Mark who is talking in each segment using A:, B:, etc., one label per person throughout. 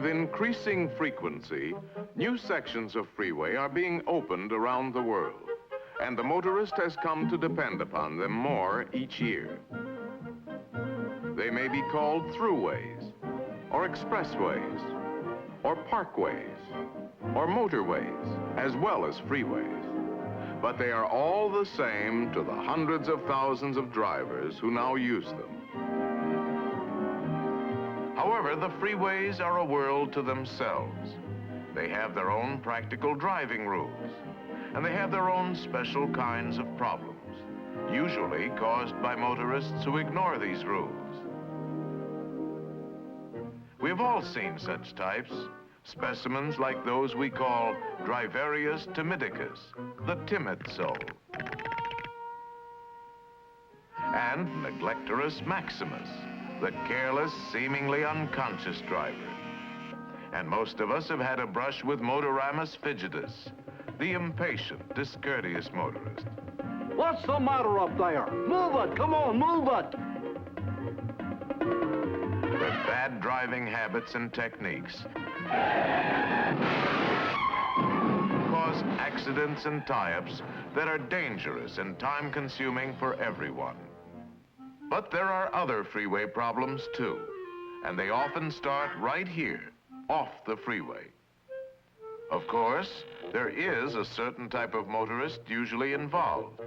A: With increasing frequency, new sections of freeway are being opened around the world, and the motorist has come to depend upon them more each year. They may be called throughways, or expressways, or parkways, or motorways, as well as freeways. But they are all the same to the hundreds of thousands of drivers who now use them. However, the freeways are a world to themselves. They have their own practical driving rules, and they have their own special kinds of problems, usually caused by motorists who ignore these rules. We've all seen such types, specimens like those we call Driverius timidicus, the timid soul, and Neglectorus maximus, the careless, seemingly unconscious driver. And most of us have had a brush with Motoramus fidgetus, the impatient, discourteous motorist.
B: What's the matter up there? Move it, come on, move it!
A: With bad driving habits and techniques, cause accidents and tie-ups that are dangerous and time-consuming for everyone. But there are other freeway problems too, and they often start right here, off the freeway. Of course, there is a certain type of motorist usually involved.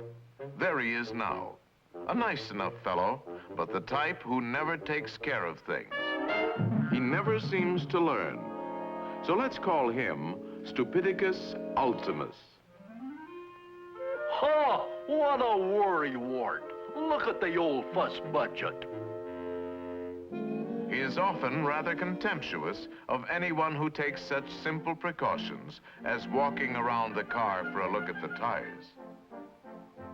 A: There he is now, a nice enough fellow, but the type who never takes care of things. He never seems to learn. So let's call him Stupidicus ultimus.
B: Ha! What a worrywart! Look at the old fuss budget.
A: He is often rather contemptuous of anyone who takes such simple precautions as walking around the car for a look at the tires.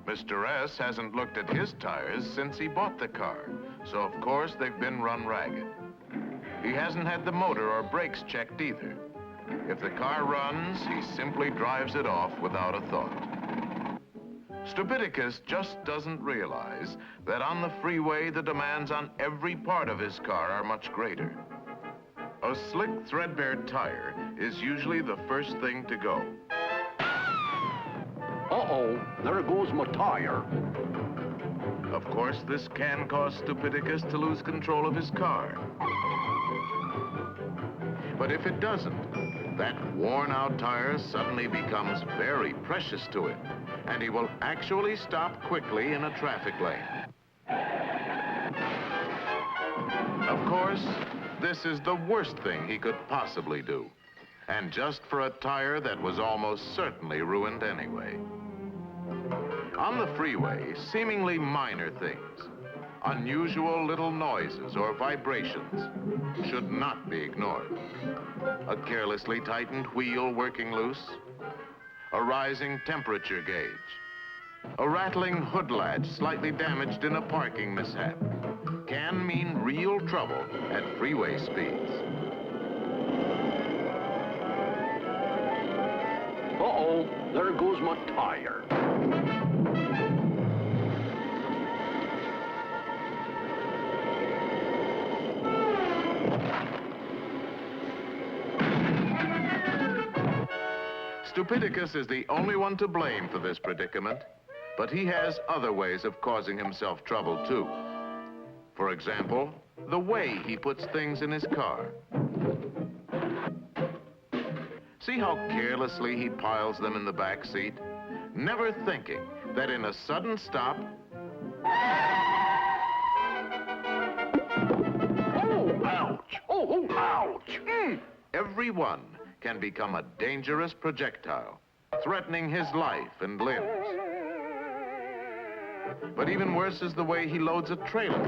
A: Mr. S hasn't looked at his tires since he bought the car, so of course they've been run ragged. He hasn't had the motor or brakes checked either. If the car runs, he simply drives it off without a thought. Stupidicus just doesn't realize that on the freeway, the demands on every part of his car are much greater. A slick, threadbare tire is usually the first thing to go.
B: Uh-oh, there goes my tire.
A: Of course, this can cause Stupidicus to lose control of his car. But if it doesn't, that worn-out tire suddenly becomes very precious to him, and he will actually stop quickly in a traffic lane. Of course, this is the worst thing he could possibly do, and just for a tire that was almost certainly ruined anyway. On the freeway, seemingly minor things, unusual little noises or vibrations, should not be ignored. A carelessly tightened wheel working loose, a rising temperature gauge, a rattling hood latch slightly damaged in a parking mishap can mean real trouble at freeway speeds.
B: Uh-oh, there goes my tire.
A: Stupidicus is the only one to blame for this predicament, but he has other ways of causing himself trouble too. For example, the way he puts things in his car. See how carelessly he piles them in the back seat, never thinking that in a sudden stop...
B: Oh, ouch! Oh, ouch!
A: Every one can become a dangerous projectile, threatening his life and limbs. But even worse is the way he loads a trailer.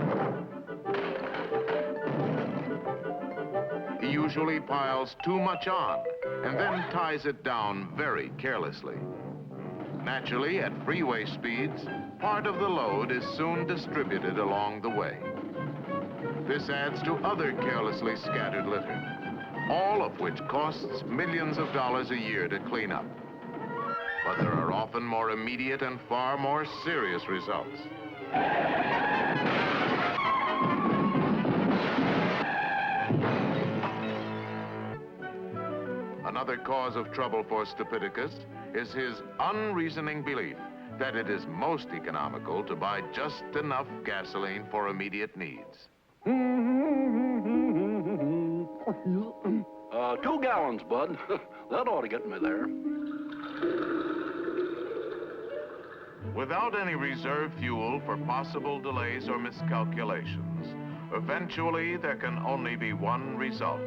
A: He usually piles too much on and then ties it down very carelessly. Naturally, at freeway speeds, part of the load is soon distributed along the way. This adds to other carelessly scattered litter, all of which costs millions of dollars a year to clean up. But there are often more immediate and far more serious results. another cause of trouble for Stupidicus is his unreasoning belief that it is most economical to buy just enough gasoline for immediate needs.
B: 2 gallons, bud. That ought to get me there.
A: Without any reserve fuel for possible delays or miscalculations, eventually there can only be one result.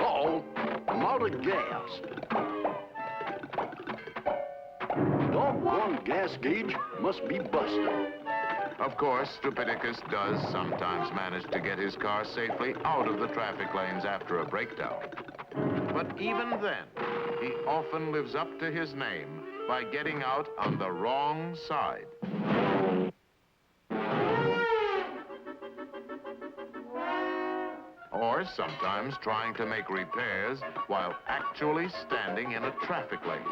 B: Uh-oh, I'm out of gas. Doggone gas gauge must be busted.
A: Of course, Stupidicus does sometimes manage to get his car safely out of the traffic lanes after a breakdown. But even then, he often lives up to his name by getting out on the wrong side. Or sometimes trying to make repairs while actually standing in a traffic lane.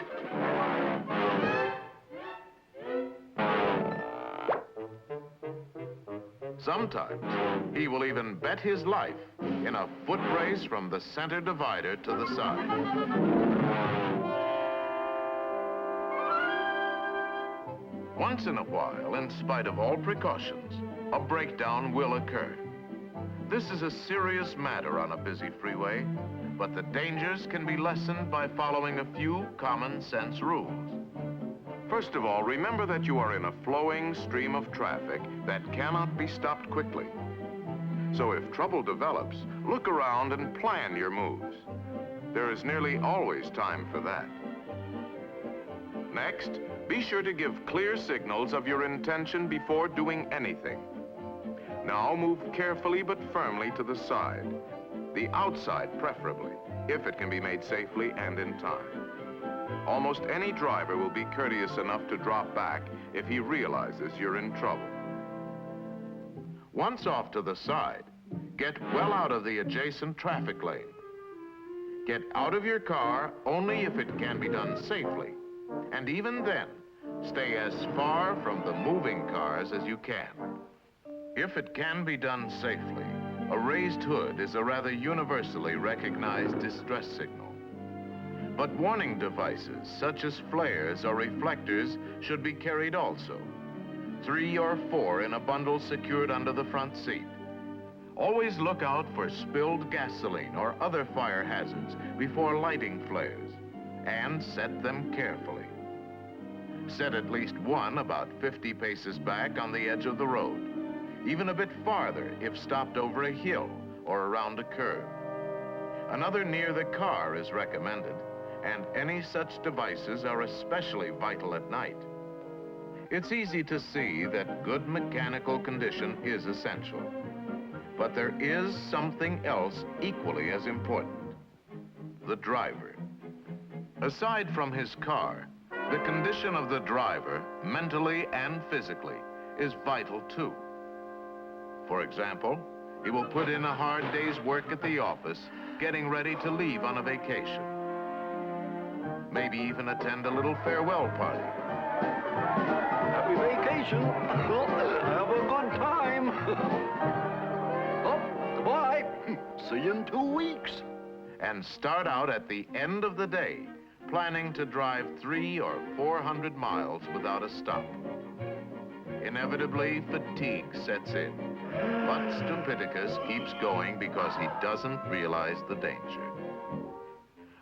A: Sometimes he will even bet his life in a foot race from the center divider to the side. Once in a while, in spite of all precautions, a breakdown will occur. This is a serious matter on a busy freeway, but the dangers can be lessened by following a few common sense rules. First of all, remember that you are in a flowing stream of traffic that cannot be stopped quickly. So if trouble develops, look around and plan your moves. There is nearly always time for that. Next, be sure to give clear signals of your intention before doing anything. Now move carefully but firmly to the side. The outside preferably, if it can be made safely and in time. Almost any driver will be courteous enough to drop back if he realizes you're in trouble. Once off to the side, get well out of the adjacent traffic lane. Get out of your car only if it can be done safely. And even then, stay as far from the moving cars as you can. If it can be done safely, a raised hood is a rather universally recognized distress signal. But warning devices, such as flares or reflectors, should be carried also. 3 or 4 in a bundle secured under the front seat. Always look out for spilled gasoline or other fire hazards before lighting flares, and set them carefully. Set at least one about 50 paces back on the edge of the road, even a bit farther if stopped over a hill or around a curve. Another near the car is recommended, and any such devices are especially vital at night. It's easy to see that good mechanical condition is essential. But there is something else equally as important: the driver. Aside from his car, the condition of the driver, mentally and physically, is vital too. For example, he will put in a hard day's work at the office, getting ready to leave on a vacation. Maybe even attend a little farewell party.
B: Happy vacation. Have a good time. Oh, goodbye. See you in 2 weeks.
A: And start out at the end of the day, planning to drive 300 or 400 miles without a stop. Inevitably, fatigue sets in. But Stupidicus keeps going because he doesn't realize the danger.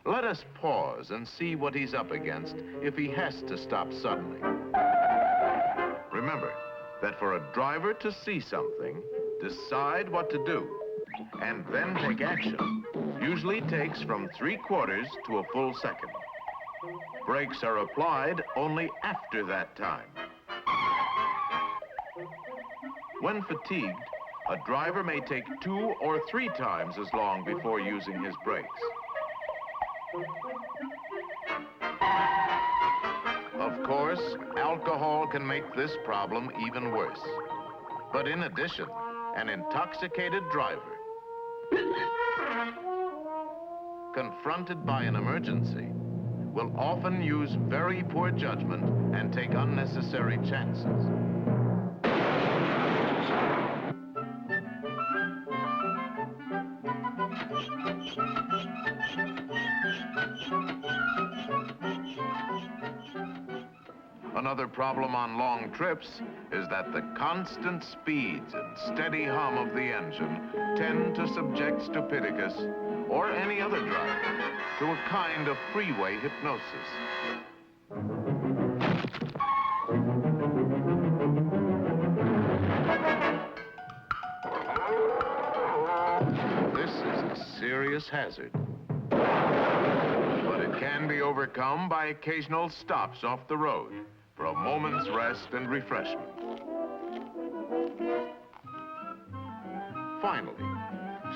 A: Let us pause and see what he's up against if he has to stop suddenly. Remember that for a driver to see something, decide what to do, and then take action, usually takes from 3/4 to a full second. Brakes are applied only after that time. When fatigued, a driver may take 2 or 3 times as long before using his brakes. Of course, alcohol can make this problem even worse. But in addition, an intoxicated driver, confronted by an emergency, will often use very poor judgment and take unnecessary chances. Another problem on long trips is that the constant speeds and steady hum of the engine tend to subject Stupidicus, or any other driver, to a kind of freeway hypnosis. This is a serious hazard, but it can be overcome by occasional stops off the road for a moment's rest and refreshment. Finally,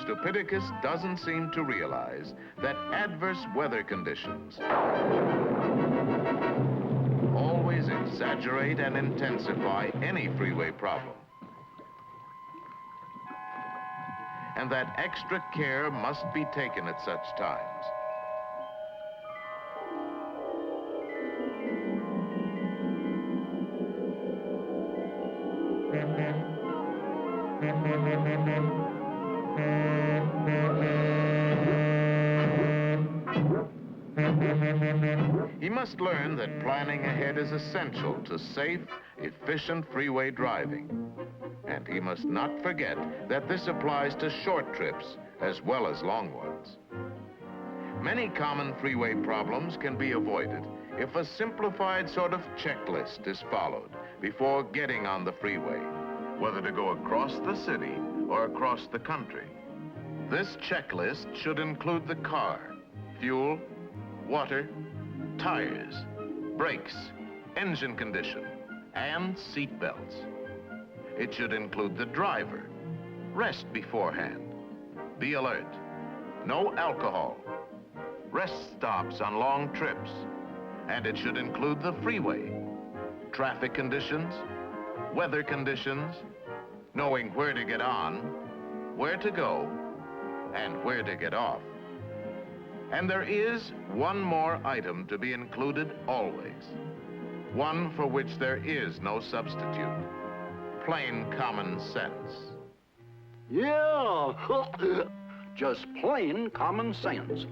A: Stupidicus doesn't seem to realize that adverse weather conditions always exaggerate and intensify any freeway problem, and that extra care must be taken at such times. He must learn that planning ahead is essential to safe, efficient freeway driving. And he must not forget that this applies to short trips as well as long ones. Many common freeway problems can be avoided if a simplified sort of checklist is followed before getting on the freeway, whether to go across the city or across the country. This checklist should include the car, fuel, water, tires, brakes, engine condition, and seat belts. It should include the driver. Rest beforehand. Be alert. No alcohol. Rest stops on long trips. And it should include the freeway. Traffic conditions, weather conditions, knowing where to get on, where to go, and where to get off. And there is one more item to be included always. One for which there is no substitute. Plain common sense.
B: Yeah, just plain common sense.